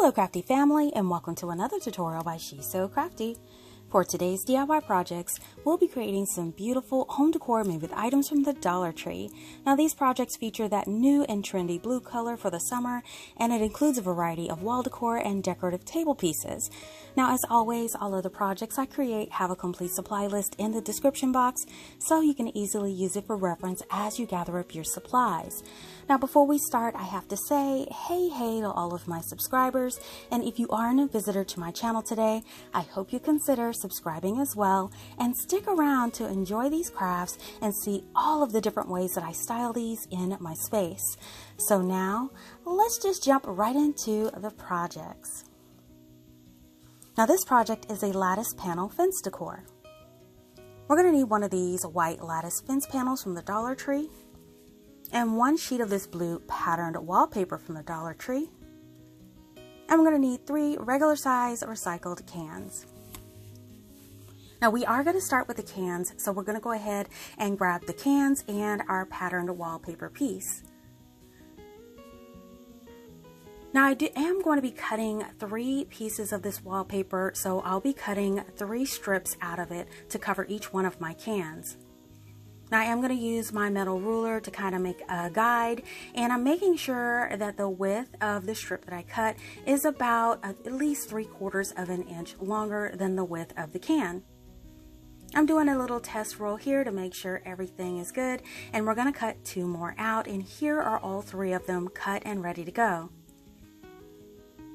Hello CraftDee family, and welcome to another tutorial by She's So CraftDee. For today's DIY projects, we'll be creating some beautiful home decor made with items from the Dollar Tree. Now these projects feature that new and trendy blue color for the summer, and it includes a variety of wall decor and decorative table pieces. Now as always, all of the projects I create have a complete supply list in the description box, so you can easily use it for reference as you gather up your supplies. Now before we start, I have to say hey to all of my subscribers, and if you are a new visitor to my channel today, I hope you consider subscribing as well and stick around to enjoy these crafts and see all of the different ways that I style these in my space. So now let's just jump right into the projects. Now this project is a lattice panel fence decor. We're going to need one of these white lattice fence panels from the Dollar Tree, and one sheet of this blue patterned wallpaper from the Dollar Tree. And we're going to need 3 regular size recycled cans. Now we are going to start with the cans, so we're going to go ahead and grab the cans and our patterned wallpaper piece. Now I am going to be cutting 3 pieces of this wallpaper, so I'll be cutting 3 strips out of it to cover each one of my cans. Now I am going to use my metal ruler to kind of make a guide, and I'm making sure that the width of the strip that I cut is about at least 3/4 of an inch longer than the width of the can. I'm doing a little test roll here to make sure everything is good, and we're going to cut 2 more out, and here are all 3 of them cut and ready to go.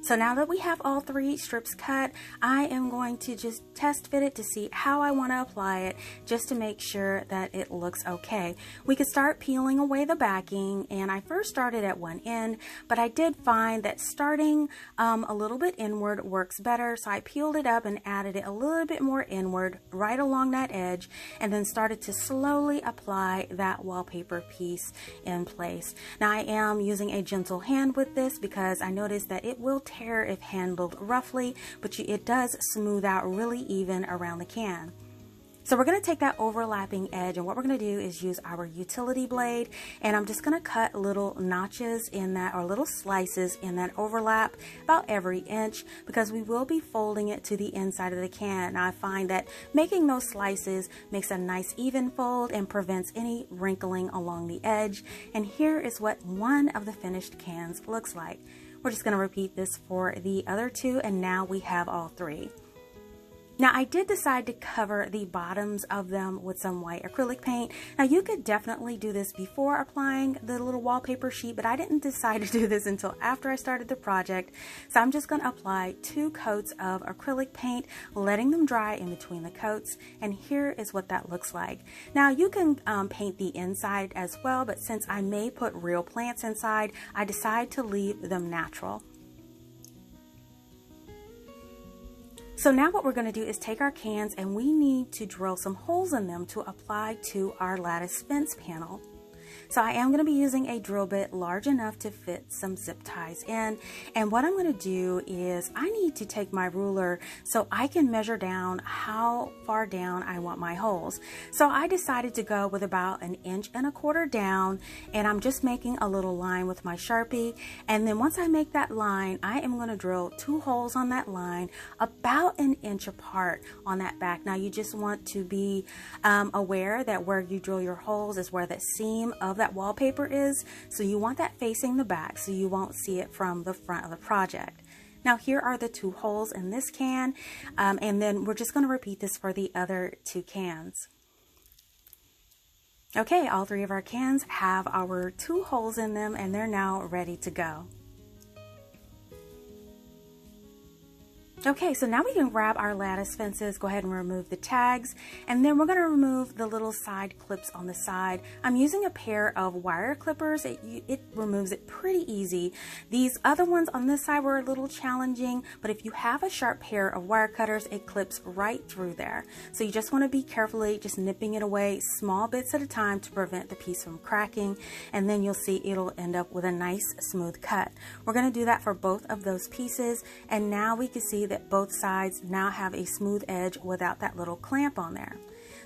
So now that we have all 3 strips cut, I am going to just test fit it to see how I want to apply it, just to make sure that it looks okay. We could start peeling away the backing, and I first started at one end, but I did find that starting a little bit inward works better, so I peeled it up and added it a little bit more inward right along that edge, and then started to slowly apply that wallpaper piece in place. Now I am using a gentle hand with this because I noticed that it will tear if handled roughly, but it does smooth out really even around the can. So we're going to take that overlapping edge, and what we're going to do is use our utility blade, and I'm just going to cut little notches in that, or little slices in that overlap about every inch, because we will be folding it to the inside of the can. Now I find that making those slices makes a nice even fold and prevents any wrinkling along the edge. And here is what one of the finished cans looks like. We're just going to repeat this for the other 2, and now we have all 3. Now I did decide to cover the bottoms of them with some white acrylic paint. Now you could definitely do this before applying the little wallpaper sheet, but I didn't decide to do this until after I started the project. So I'm just going to apply 2 coats of acrylic paint, letting them dry in between the coats, and here is what that looks like. Now you can paint the inside as well, but since I may put real plants inside, I decided to leave them natural. So now what we're going to do is take our cans, and we need to drill some holes in them to apply to our lattice fence panel. So I am going to be using a drill bit large enough to fit some zip ties in, and what I'm going to do is I need to take my ruler so I can measure down how far down I want my holes. So I decided to go with about 1.25 inches down, and I'm just making a little line with my Sharpie, and then once I make that line, I am going to drill 2 holes on that line about 1 inch apart on that back. Now you just want to be aware that where you drill your holes is where the seam of that wallpaper is, so you want that facing the back so you won't see it from the front of the project. Now here are the 2 holes in this can, and then we're just going to repeat this for the other 2 cans. Okay, all 3 of our cans have our 2 holes in them, and they're now ready to go. Okay, so now we can grab our lattice fences, go ahead and remove the tags, and then we're going to remove the little side clips on the side. I'm using a pair of wire clippers. It removes it pretty easy. These other ones on this side were a little challenging, but if you have a sharp pair of wire cutters, it clips right through there. So you just want to be carefully just nipping it away small bits at a time to prevent the piece from cracking, and then you'll see it'll end up with a nice smooth cut. We're going to do that for both of those pieces, and now we can see that both sides now have a smooth edge without that little clamp on there.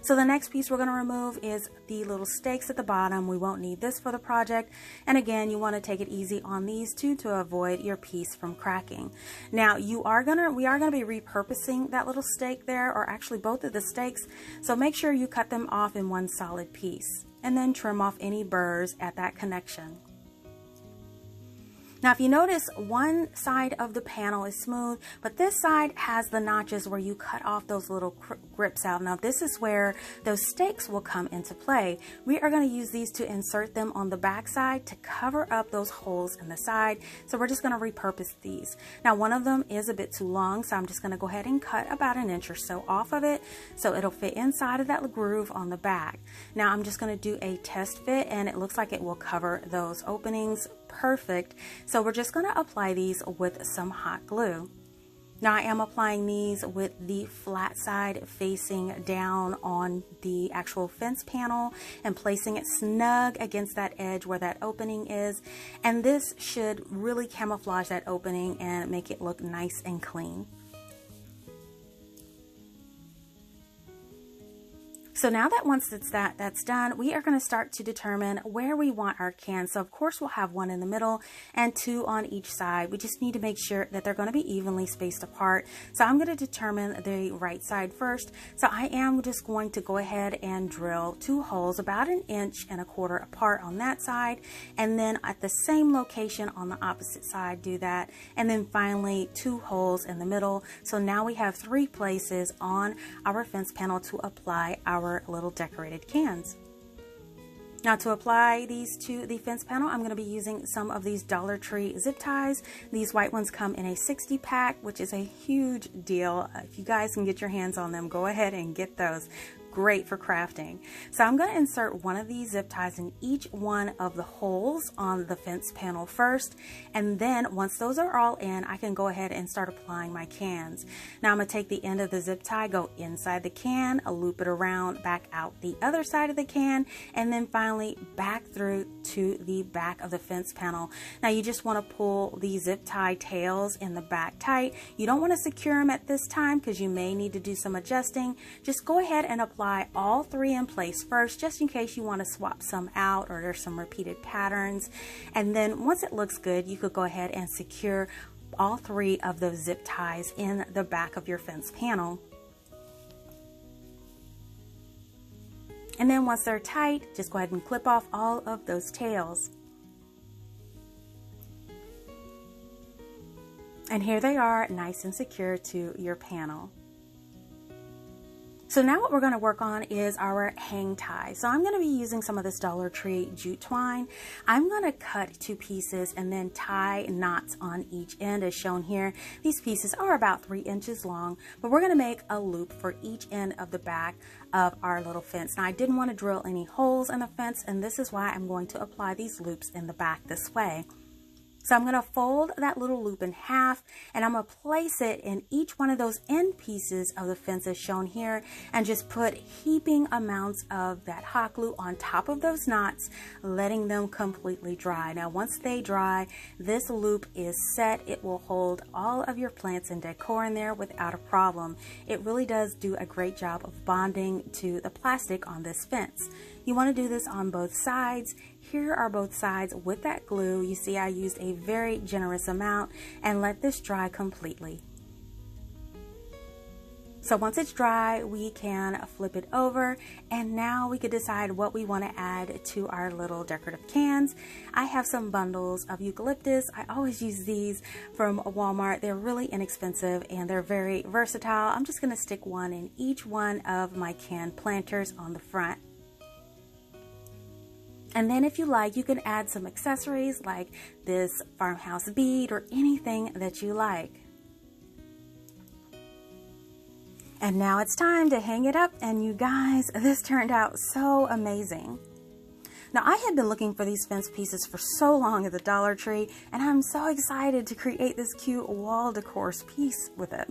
So the next piece we're going to remove is the little stakes at the bottom. We won't need this for the project. And again, you want to take it easy on these two to avoid your piece from cracking. Now we are going to be repurposing that little stake there, or actually both of the stakes. So make sure you cut them off in one solid piece and then trim off any burrs at that connection. Now, if you notice, one side of the panel is smooth, but this side has the notches where you cut off those little grips out. Now, this is where those stakes will come into play. We are going to use these to insert them on the back side to cover up those holes in the side. So we're just going to repurpose these. Now, one of them is a bit too long, so I'm just going to go ahead and cut about an inch or so off of it so it'll fit inside of that groove on the back. Now, I'm just going to do a test fit, and it looks like it will cover those openings perfect. So we're just going to apply these with some hot glue. Now I am applying these with the flat side facing down on the actual fence panel and placing it snug against that edge where that opening is. And this should really camouflage that opening and make it look nice and clean. So now that once that's done, we are going to start to determine where we want our cans. So of course we'll have one in the middle and two on each side. We just need to make sure that they're going to be evenly spaced apart. So I'm going to determine the right side first. So I am just going to go ahead and drill 2 holes about 1.25 inches apart on that side. And then at the same location on the opposite side, do that. And then finally 2 holes in the middle. So now we have 3 places on our fence panel to apply our little decorated cans. Now to apply these to the fence panel, I'm going to be using some of these Dollar Tree zip ties. These white ones come in a 60 pack, which is a huge deal. If you guys can get your hands on them, go ahead and get those. Great for crafting. So I'm going to insert one of these zip ties in each one of the holes on the fence panel first, and then once those are all in, I can go ahead and start applying my cans. Now I'm going to take the end of the zip tie, go inside the can, loop it around, back out the other side of the can, and then finally back through to the back of the fence panel. Now you just want to pull the zip tie tails in the back tight. You don't want to secure them at this time because you may need to do some adjusting. Just go ahead and apply all 3 in place first, just in case you want to swap some out or there's some repeated patterns. And then once it looks good, you could go ahead and secure all 3 of those zip ties in the back of your fence panel. And then once they're tight, just go ahead and clip off all of those tails. And here they are, nice and secure to your panel. So now what we're going to work on is our hang tie. So I'm going to be using some of this Dollar Tree jute twine. I'm going to cut 2 pieces and then tie knots on each end as shown here. These pieces are about 3 inches long, but we're going to make a loop for each end of the back of our little fence. Now I didn't want to drill any holes in the fence, and this is why I'm going to apply these loops in the back this way. So I'm going to fold that little loop in half, and I'm going to place it in each one of those end pieces of the fence as shown here, and just put heaping amounts of that hot glue on top of those knots, letting them completely dry. Now once they dry, this loop is set. It will hold all of your plants and decor in there without a problem. It really does do a great job of bonding to the plastic on this fence. You want to do this on both sides. Here are both sides with that glue. You see I used a very generous amount, and let this dry completely. So once it's dry, we can flip it over, and now we could decide what we want to add to our little decorative cans. I have some bundles of eucalyptus. I always use these from Walmart. They're really inexpensive and they're very versatile. I'm just going to stick one in each one of my can planters on the front. And then if you like, you can add some accessories like this farmhouse bead or anything that you like. And now it's time to hang it up, and you guys, this turned out so amazing. Now I had been looking for these fence pieces for so long at the Dollar Tree, and I'm so excited to create this cute wall decor piece with it.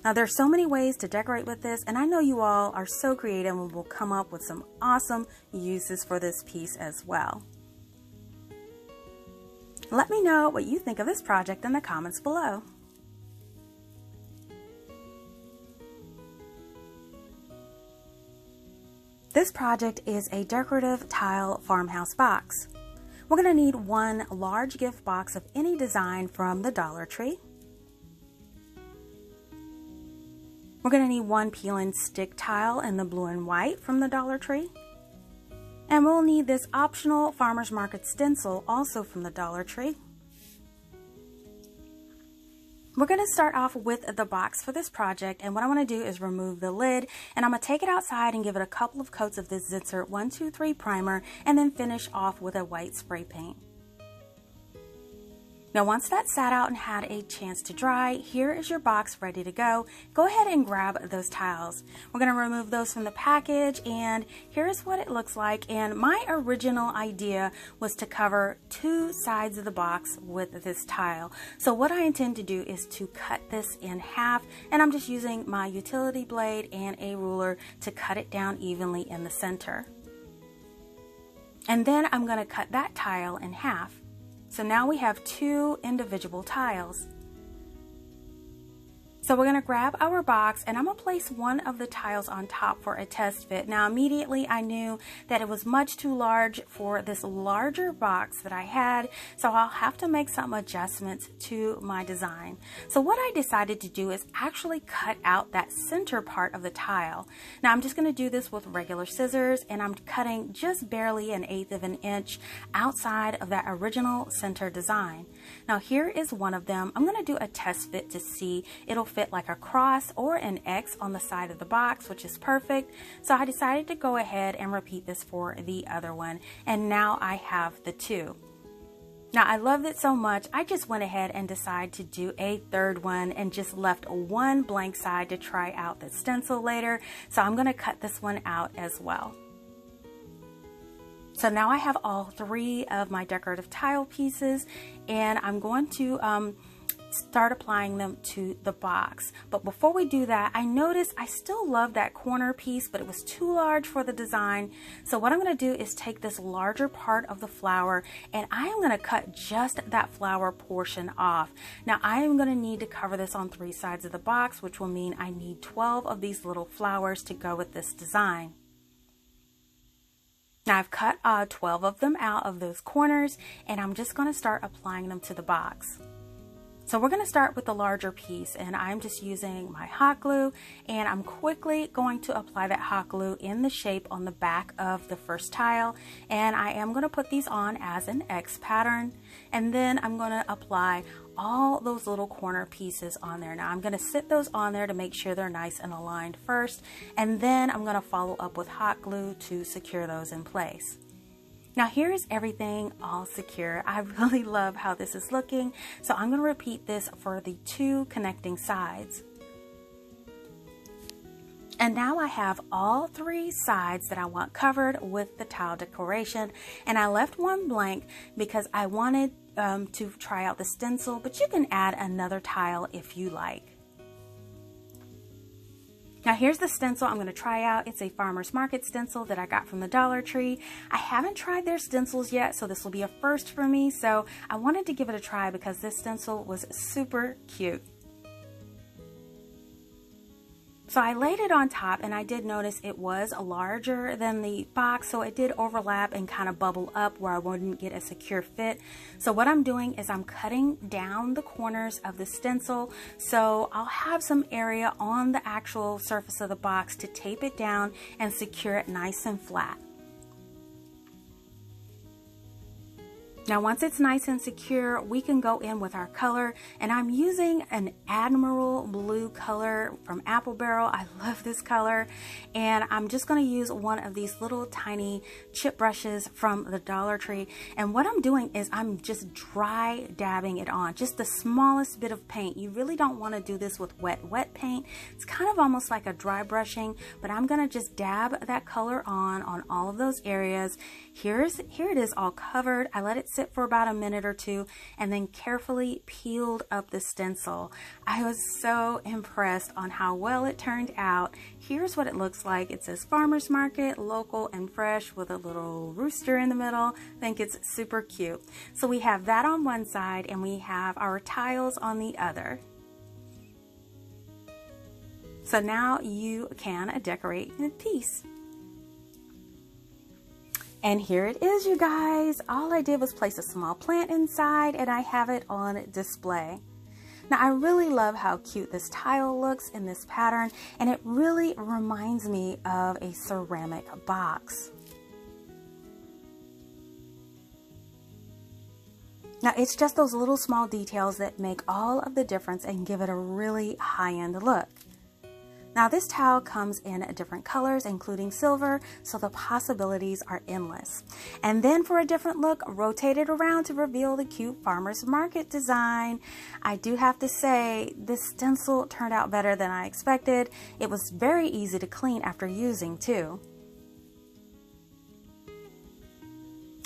Now there's so many ways to decorate with this, and I know you all are so creative and will come up with some awesome uses for this piece as well. Let me know what you think of this project in the comments below. This project is a decorative tile farmhouse box. We're going to need one large gift box of any design from the Dollar Tree. We're going to need one peel and stick tile in the blue and white from the Dollar Tree. And we'll need this optional Farmer's Market stencil also from the Dollar Tree. We're going to start off with the box for this project, and what I want to do is remove the lid, and I'm going to take it outside and give it a couple of coats of this Zinsser 123 primer and then finish off with a white spray paint. Now once that sat out and had a chance to dry, here is your box ready to go. Go ahead and grab those tiles. We're going to remove those from the package, and here's what it looks like. And my original idea was to cover two sides of the box with this tile. So what I intend to do is to cut this in half, and I'm just using my utility blade and a ruler to cut it down evenly in the center. And then I'm going to cut that tile in half. So now we have two individual tiles. So we're going to grab our box, and I'm going to place one of the tiles on top for a test fit. Now immediately I knew that it was much too large for this larger box that I had, so I'll have to make some adjustments to my design. So what I decided to do is actually cut out that center part of the tile. Now I'm just going to do this with regular scissors, and I'm cutting just barely 1/8 of an inch outside of that original center design. Now here is one of them. I'm going to do a test fit to see. It'll fit like a cross or an X on the side of the box, which is perfect. So I decided to go ahead and repeat this for the other one, and now I have the two. Now I loved it so much, I just went ahead and decided to do a third one and just left one blank side to try out the stencil later. So I'm going to cut this one out as well. So now I have all three of my decorative tile pieces, and I'm going to start applying them to the box. But before we do that, I noticed I still love that corner piece, but it was too large for the design. So what I'm going to do is take this larger part of the flower, and I am going to cut just that flower portion off. Now I am going to need to cover this on three sides of the box, which will mean I need 12 of these little flowers to go with this design. Now I've cut 12 of them out of those corners, and I'm just going to start applying them to the box. So we're going to start with the larger piece, and I'm just using my hot glue, and I'm quickly going to apply that hot glue in the shape on the back of the first tile, and I am going to put these on as an X pattern, and then I'm going to apply all those little corner pieces on there. Now I'm going to sit those on there to make sure they're nice and aligned first, and then I'm going to follow up with hot glue to secure those in place. Now here is everything all secure. I really love how this is looking, so I'm going to repeat this for the two connecting sides. And now I have all three sides that I want covered with the tile decoration, and I left one blank because I wanted to try out the stencil, but you can add another tile if you like. Now here's the stencil I'm going to try out. It's a Farmer's Market stencil that I got from the Dollar Tree. I haven't tried their stencils yet, so this will be a first for me. So I wanted to give it a try because this stencil was super cute. So I laid it on top, and I did notice it was larger than the box, so it did overlap and kind of bubble up where I wouldn't get a secure fit. So what I'm doing is I'm cutting down the corners of the stencil, so I'll have some area on the actual surface of the box to tape it down and secure it nice and flat. Now once it's nice and secure, we can go in with our color, and I'm using an Admiral blue color from Apple Barrel. I love this color, and I'm just going to use one of these little tiny chip brushes from the Dollar Tree, and what I'm doing is I'm just dry dabbing it on, just the smallest bit of paint. You really don't want to do this with wet paint. It's kind of almost like a dry brushing, but I'm going to just dab that color on all of those areas. Here it is all covered. I let it sit for about a minute or two, and then carefully peeled up the stencil. I was so impressed on how well it turned out. Here's what it looks like. It says Farmer's Market, local and fresh, with a little rooster in the middle. I think it's super cute. So we have that on one side, and we have our tiles on the other. So now you can decorate a piece. And here it is, you guys. All I did was place a small plant inside and I have it on display. Now I really love how cute this tile looks in this pattern, and it really reminds me of a ceramic box. Now it's just those little small details that make all of the difference and give it a really high-end look. Now this tile comes in different colors, including silver, so the possibilities are endless. And then for a different look, rotate it around to reveal the cute farmer's market design. I do have to say, this stencil turned out better than I expected. It was very easy to clean after using too.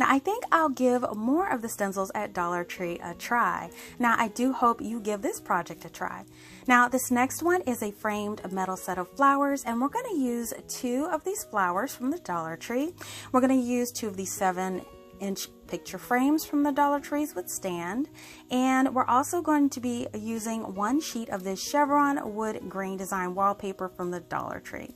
Now I think I'll give more of the stencils at Dollar Tree a try. Now I do hope you give this project a try. Now this next one is a framed metal set of flowers, and we're going to use 2 of these flowers from the Dollar Tree. We're going to use 2 of these 7-inch picture frames from the Dollar Trees with stand, and we're also going to be using 1 sheet of this Chevron wood grain design wallpaper from the Dollar Tree.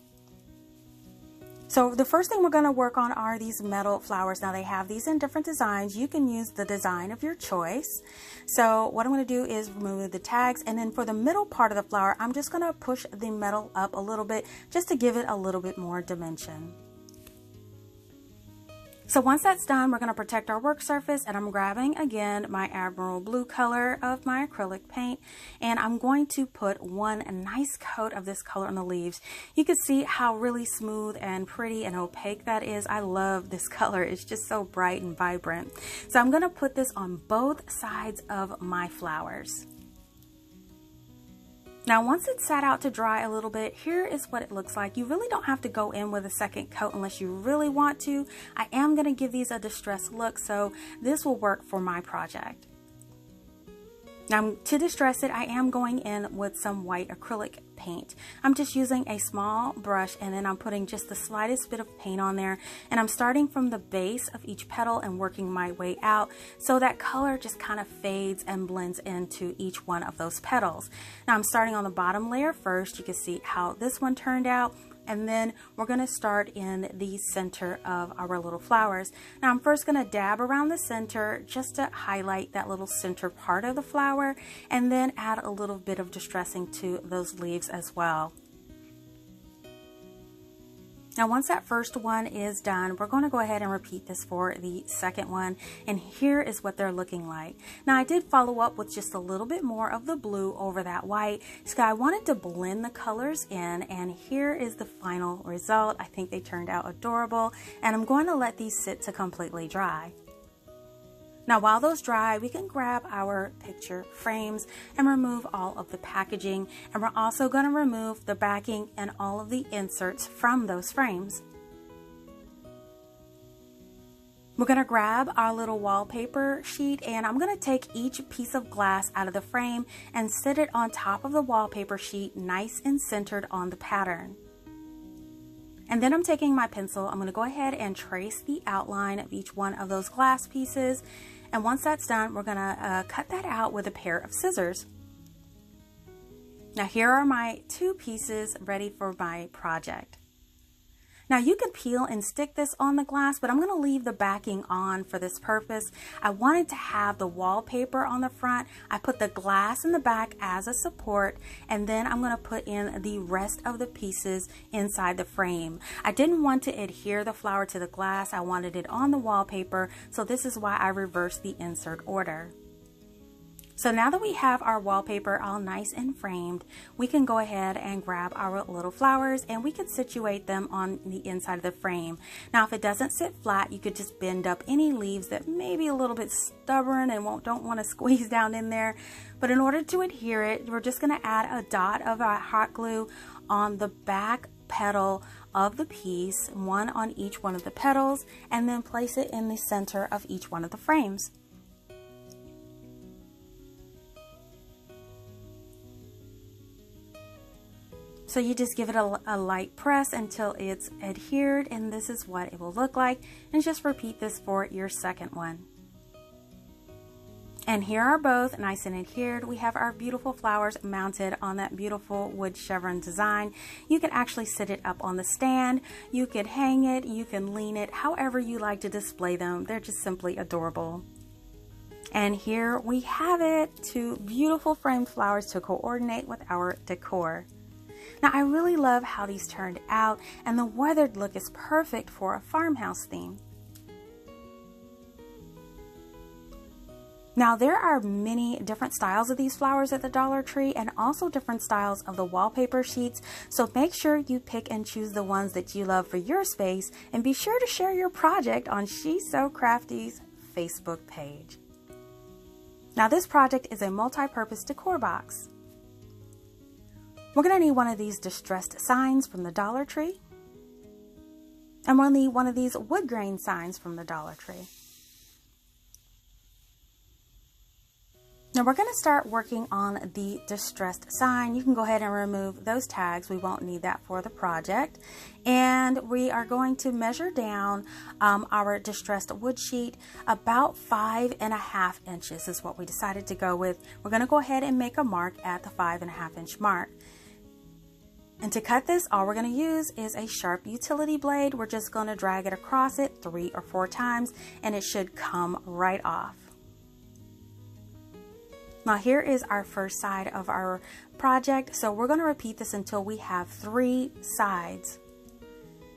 So the first thing we're going to work on are these metal flowers. Now they have these in different designs. You can use the design of your choice. So what I'm going to do is remove the tags, and then for the middle part of the flower, I'm just going to push the metal up a little bit just to give it a little bit more dimension. So once that's done, we're going to protect our work surface, and I'm grabbing again my Admiral Blue color of my acrylic paint, and I'm going to put one nice coat of this color on the leaves. You can see how really smooth and pretty and opaque that is. I love this color. It's just so bright and vibrant. So I'm going to put this on both sides of my flowers. Now once it's sat out to dry a little bit, here is what it looks like. You really don't have to go in with a second coat unless you really want to. I am going to give these a distressed look, so this will work for my project. Now to distress it, I am going in with some white acrylic paint. I'm just using a small brush, and then I'm putting just the slightest bit of paint on there, and I'm starting from the base of each petal and working my way out so that color just kind of fades and blends into each one of those petals. Now I'm starting on the bottom layer first. You can see how this one turned out. And then we're going to start in the center of our little flowers. Now I'm first going to dab around the center just to highlight that little center part of the flower, and then add a little bit of distressing to those leaves as well. Now once that first one is done, we're going to go ahead and repeat this for the second one, and here is what they're looking like. Now I did follow up with just a little bit more of the blue over that white, so I wanted to blend the colors in, and here is the final result. I think they turned out adorable, and I'm going to let these sit to completely dry. Now while those dry, we can grab our picture frames and remove all of the packaging, and we're also going to remove the backing and all of the inserts from those frames. We're going to grab our little wallpaper sheet, and I'm going to take each piece of glass out of the frame and sit it on top of the wallpaper sheet, nice and centered on the pattern. And then I'm taking my pencil, I'm going to go ahead and trace the outline of each one of those glass pieces. And once that's done, we're going to cut that out with a pair of scissors. Now here are my 2 pieces ready for my project. Now you could peel and stick this on the glass, but I'm going to leave the backing on for this purpose. I wanted to have the wallpaper on the front. I put the glass in the back as a support, and then I'm going to put in the rest of the pieces inside the frame. I didn't want to adhere the flower to the glass. I wanted it on the wallpaper, so this is why I reversed the insert order. So now that we have our wallpaper all nice and framed, we can go ahead and grab our little flowers, and we can situate them on the inside of the frame. Now if it doesn't sit flat, you could just bend up any leaves that may be a little bit stubborn and don't want to squeeze down in there. But in order to adhere it, we're just going to add a dot of our hot glue on the back petal of the piece, one on each one of the petals, and then place it in the center of each one of the frames. So you just give it a light press until it's adhered, and this is what it will look like. And just repeat this for your second one. And here are both nice and adhered. We have our beautiful flowers mounted on that beautiful wood chevron design. You can actually sit it up on the stand. You can hang it, you can lean it, however you like to display them. They're just simply adorable. And here we have it, 2 beautiful framed flowers to coordinate with our decor. Now I really love how these turned out, and the weathered look is perfect for a farmhouse theme. Now there are many different styles of these flowers at the Dollar Tree, and also different styles of the wallpaper sheets, so make sure you pick and choose the ones that you love for your space, and be sure to share your project on She's So Crafty's Facebook page. Now this project is a multi-purpose decor box. We're going to need one of these distressed signs from the Dollar Tree, and we'll need one of these wood grain signs from the Dollar Tree. Now we're going to start working on the distressed sign. You can go ahead and remove those tags. We won't need that for the project. And we are going to measure down our distressed wood sheet about 5.5 inches is what we decided to go with. We're going to go ahead and make a mark at the 5.5 inch mark. And to cut this, all we're going to use is a sharp utility blade. We're just going to drag it across it 3 or 4 times, and it should come right off. Now here is our first side of our project, so we're going to repeat this until we have 3 sides.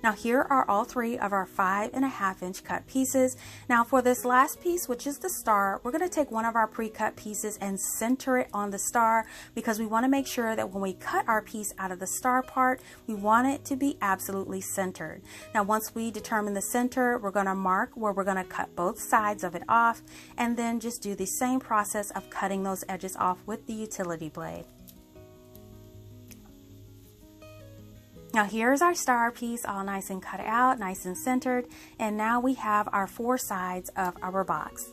Now here are all 3 of our 5.5 inch cut pieces. Now for this last piece, which is the star, we're going to take one of our pre-cut pieces and center it on the star, because we want to make sure that when we cut our piece out of the star part, we want it to be absolutely centered. Now once we determine the center, we're going to mark where we're going to cut both sides of it off, and then just do the same process of cutting those edges off with the utility blade. Now here's our star piece, all nice and cut out, nice and centered, and now we have our 4 sides of our box.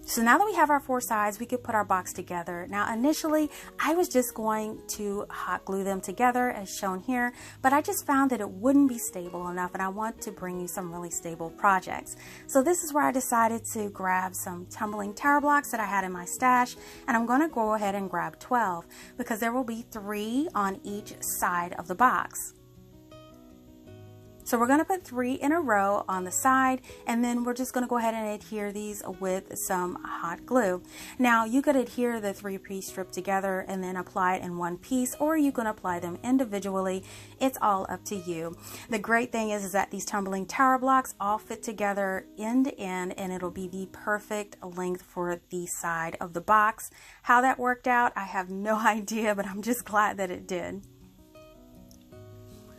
So now that we have our 4 sides, we could put our box together. Now initially, I was just going to hot glue them together as shown here, but I just found that it wouldn't be stable enough, and I want to bring you some really stable projects. So this is where I decided to grab some tumbling tower blocks that I had in my stash, and I'm going to go ahead and grab 12 because there will be 3 on each side of the box. So we're going to put 3 in a row on the side, and then we're just going to go ahead and adhere these with some hot glue. Now you could adhere the 3-piece strip together and then apply it in one piece, or you can apply them individually. It's all up to you. The great thing is that these tumbling tower blocks all fit together end to end, and it'll be the perfect length for the side of the box. How that worked out, I have no idea, but I'm just glad that it did.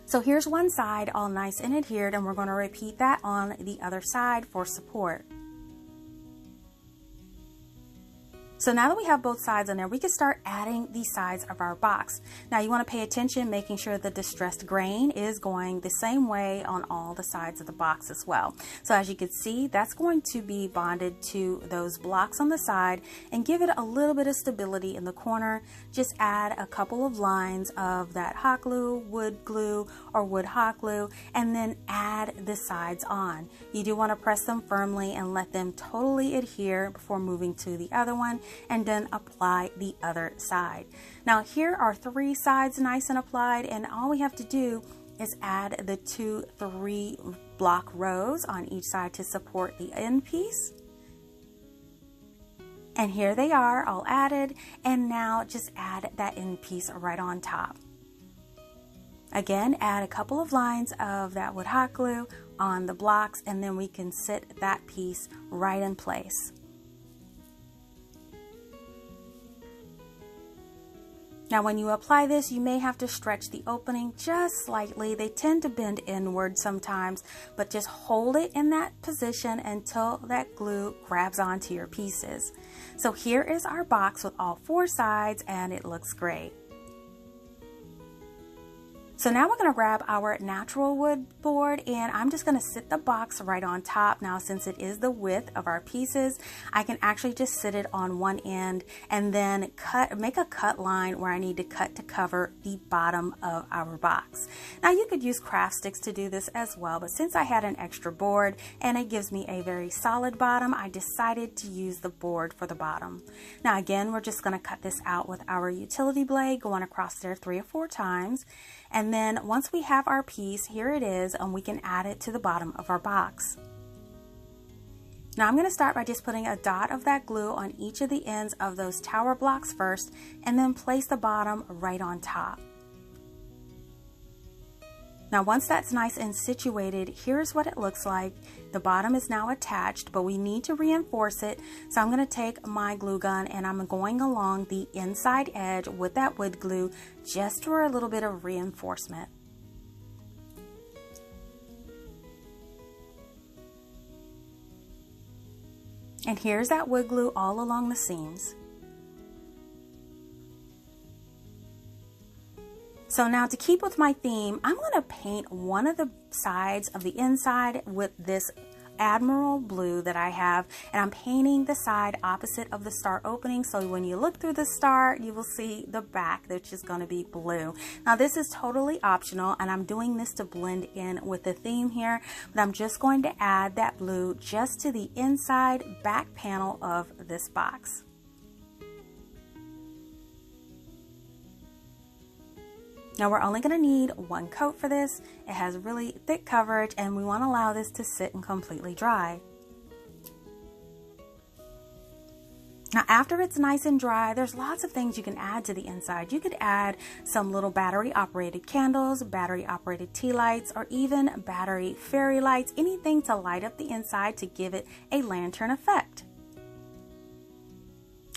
So here's one side all nice and adhered, and we're going to repeat that on the other side for support. So now that we have both sides on there, we can start adding the sides of our box. Now you want to pay attention, making sure the distressed grain is going the same way on all the sides of the box as well. So as you can see, that's going to be bonded to those blocks on the side and give it a little bit of stability in the corner. Just add a couple of lines of that hot glue, or wood hot glue, and then add the sides on. You do want to press them firmly and let them totally adhere before moving to the other one, and then apply the other side. Now here are 3 sides nice and applied, and all we have to do is add the 2 3-block rows on each side to support the end piece. And here they are all added, and now just add that end piece right on top. Again, add a couple of lines of that wood hot glue on the blocks, and then we can sit that piece right in place. Now when you apply this, you may have to stretch the opening just slightly. They tend to bend inward sometimes, but just hold it in that position until that glue grabs onto your pieces. So here is our box with all 4 sides, and it looks great. So now we're going to grab our natural wood board, and I'm just going to sit the box right on top. Now, since it is the width of our pieces, I can actually just sit it on one end and then make a cut line where I need to cut to cover the bottom of our box. Now, you could use craft sticks to do this as well, but since I had an extra board and it gives me a very solid bottom, I decided to use the board for the bottom. Now, again, we're just going to cut this out with our utility blade, going across there 3 or 4 times. And then once we have our piece, here it is, and we can add it to the bottom of our box. Now I'm going to start by just putting a dot of that glue on each of the ends of those tower blocks first, and then place the bottom right on top. Now once that's nice and situated, here's what it looks like. The bottom is now attached, but we need to reinforce it. So I'm going to take my glue gun and I'm going along the inside edge with that wood glue just for a little bit of reinforcement. And here's that wood glue all along the seams. So now to keep with my theme, I'm going to paint one of the sides of the inside with this Admiral blue that I have, and I'm painting the side opposite of the star opening, so when you look through the star you will see the back, which is going to be blue. Now this is totally optional, and I'm doing this to blend in with the theme here, but I'm just going to add that blue just to the inside back panel of this box. Now we're only going to need one coat for this. It has really thick coverage and we want to allow this to sit and completely dry. Now after it's nice and dry, there's lots of things you can add to the inside. You could add some little battery operated candles, battery operated tea lights, or even battery fairy lights, anything to light up the inside to give it a lantern effect.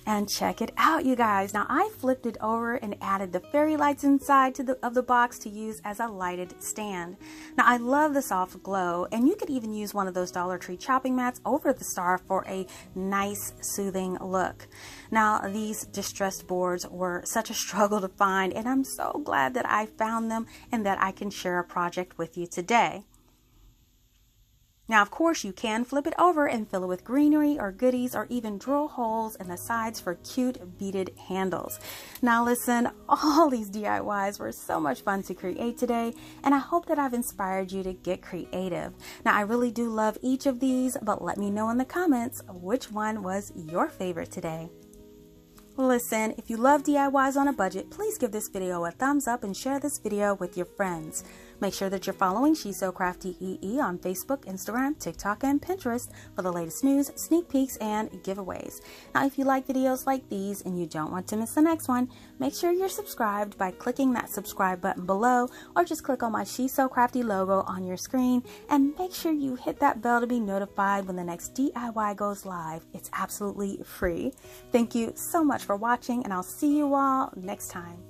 And check it out, you guys. Now I flipped it over and added the fairy lights inside of the box to use as a lighted stand. Now I love the soft glow, and you could even use one of those Dollar Tree chopping mats over the star for a nice soothing look. Now these distressed boards were such a struggle to find, and I'm so glad that I found them and that I can share a project with you today. Now, of course, you can flip it over and fill it with greenery or goodies, or even drill holes in the sides for cute beaded handles. Now listen, all these DIYs were so much fun to create today, and I hope that I've inspired you to get creative. Now, I really do love each of these, but let me know in the comments which one was your favorite today. Listen, if you love DIYs on a budget, please give this video a thumbs up and share this video with your friends. Make sure that you're following She's So Crafty EE on Facebook, Instagram, TikTok, and Pinterest for the latest news, sneak peeks, and giveaways. Now, if you like videos like these and you don't want to miss the next one, make sure you're subscribed by clicking that subscribe button below, or just click on my She's So Crafty logo on your screen, and make sure you hit that bell to be notified when the next DIY goes live. It's absolutely free. Thank you so much for watching, and I'll see you all next time.